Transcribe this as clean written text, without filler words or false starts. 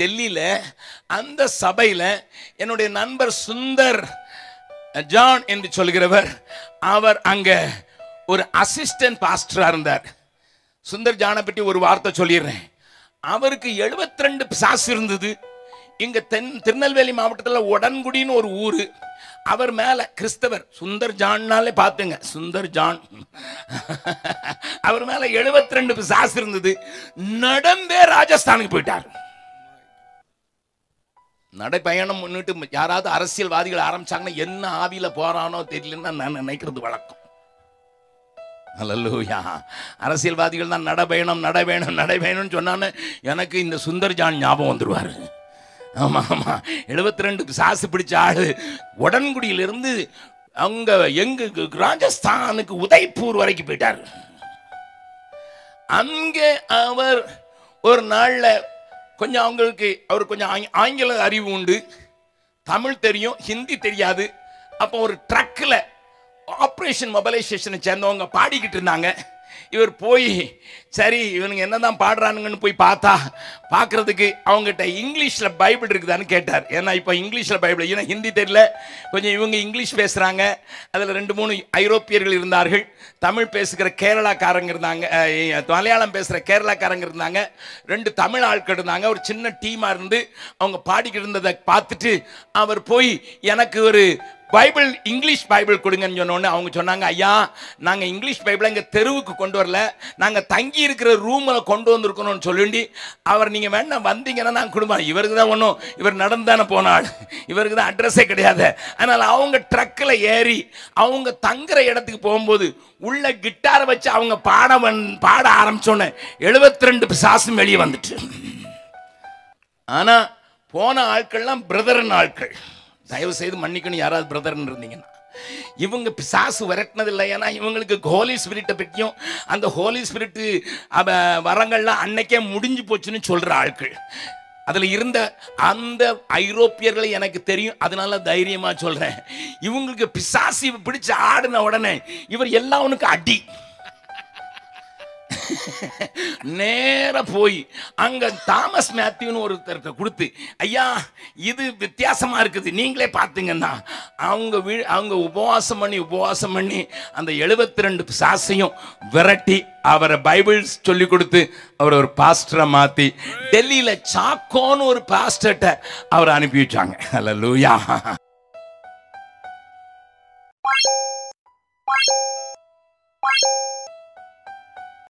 டெல்லியில அந்த சபையில என்னுடைய நண்பர் சுந்தர் ஜான் என்று சொல்கிறவர், அவர் அங்க ஒரு அசிஸ்டன்ட் பாஸ்டரா இருந்தார். சுந்தர் ஜானை பற்றி ஒரு வார்த்தை சொல்லிடுறேன். அவருக்கு 72 பிசாசு இருந்தது. இங்க திருநெல்வேலி மாவட்டத்தில் உடன்குடின்னு ஒரு ஊரு. அவர் மேல கிறிஸ்தவர், சுந்தர் ஜான்னாலே பார்த்துங்க, சுந்தர் ஜான். அவர் மேல 72 பிசாசு இருந்தது. நடந்தே ராஜஸ்தானுக்கு போயிட்டார். நடைப்பயணம் முன்னிட்டு யாராவது அரசியல்வாதிகள் ஆரம்பிச்சாங்கன்னா என்ன ஆவியில போறானோ தெரியலன்னு நான் நினைக்கிறது வழக்கம். அல்லேலூயா. அரசியல்வாதிகள் தான் நடைபயணம் சொன்னான்னு எனக்கு இந்த சுந்தர் ஜான் ஞாபகம் வந்துருவாரு. ஆமா ஆமா, 72 பிசாசு பிடிச்ச ஆளு உடன்குடியிலிருந்து அங்க எங்க ராஜஸ்தானுக்கு உதய்பூர் வரைக்கும் போயிட்டார். அங்கே அவர் ஒரு நாள்ல கொஞ்சம் அவர் கொஞ்சம் ஆங்கில அறிவு உண்டு, தமிழ் தெரியும், ஹிந்தி தெரியாது. அப்போ ஒரு ட்ரக்கில் ஆப்ரேஷன் மொபைலைசேஷனை சேர்ந்தவங்க பாடிக்கிட்டு இருந்தாங்க. இவர் போய் சரி இவனுங்க என்னதான் பாடுறானுங்கன்னு போய் பார்க்கறதுக்கு அவங்ககிட்ட இங்கிலீஷில் பைபிள் இருக்குதான்னு கேட்டார். ஏன்னா இப்போ இங்கிலீஷில் பைபிள், ஏன்னா ஹிந்தி தெரியல, கொஞ்சம் இவங்க இங்கிலீஷ் பேசுகிறாங்க. அதில் 2-3 ஐரோப்பியர்கள் இருந்தார்கள், தமிழ் பேசுகிற கேரளாக்காரங்க இருந்தாங்க, மலையாளம் பேசுகிற கேரளாக்காரங்க இருந்தாங்க, 2 தமிழ் ஆட்கள் இருந்தாங்க. ஒரு சின்ன டீமாக இருந்து அவங்க பாடிக்கிட்டு இருந்ததை பார்த்துட்டு அவர் போய் எனக்கு ஒரு பைபிள், இங்கிலீஷ் பைபிள் கொடுங்கன்னு சொன்னோன்னு அவங்க சொன்னாங்க, ஐயா நாங்கள் இங்கிலீஷ் பைபிளை இங்கே தெருவுக்கு கொண்டு வரல, நாங்கள் தங்கி இருக்கிற ரூமில் கொண்டு வந்திருக்கணும்னு சொல்லி அவர் நீங்கள் வேணா வந்தீங்கன்னா நாங்கள் கொடுப்போம். இவருக்கு தான் ஒன்றும், இவர் நடந்தானே போனாள், இவருக்கு தான் அட்ரஸே கிடையாது. அதனால் அவங்க ட்ரக்கில் ஏறி அவங்க தங்குற இடத்துக்கு போகும்போது உள்ள கிட்டாரை வச்சு அவங்க பாட ஆரம்பிச்சோன்னே 72 பிசாசும் வெளியே வந்துட்டு. ஆனால் போன ஆட்கள்லாம் பிரதரன் ஆட்கள், தயவு செய்து மன்னிக்கணும் யாராவது பிரதர்ன்னு இருந்தீங்கன்னா. இவங்க பிசாசு விரட்டினதில்லை. ஏன்னா இவங்களுக்கு ஹோலி ஸ்பிரிட்டை பற்றியும் அந்த ஹோலி ஸ்பிரிட்டு வரங்கள்லாம் அன்னைக்கே முடிஞ்சு போச்சுன்னு சொல்கிற ஆட்கள். அதில் இருந்த அந்த ஐரோப்பியர்களை எனக்கு தெரியும், அதனால தைரியமாக சொல்கிறேன். இவங்களுக்கு பிசாசு பிடிச்ச ஆடின உடனே இவர் எல்லாவனுக்கு அடி. நேர போய் அங்க தாமஸ் மேத்யூன்னு ஒருத்தருக்கு கொடுத்து, ஐயா இது வித்தியாசமா இருக்குது நீங்களே பார்த்துங்கன்னா, அவங்க உபவாசம் பண்ணி அந்த 72 பிசாசையும் விரட்டி அவரை பைபிள் சொல்லி கொடுத்து அவரை ஒரு பாஸ்டரை மாத்தி டெல்லியில சாக்கோன்னு ஒரு பாஸ்டர்ட்ட அவரை அனுப்பி வச்சாங்க. அல்லேலூயா.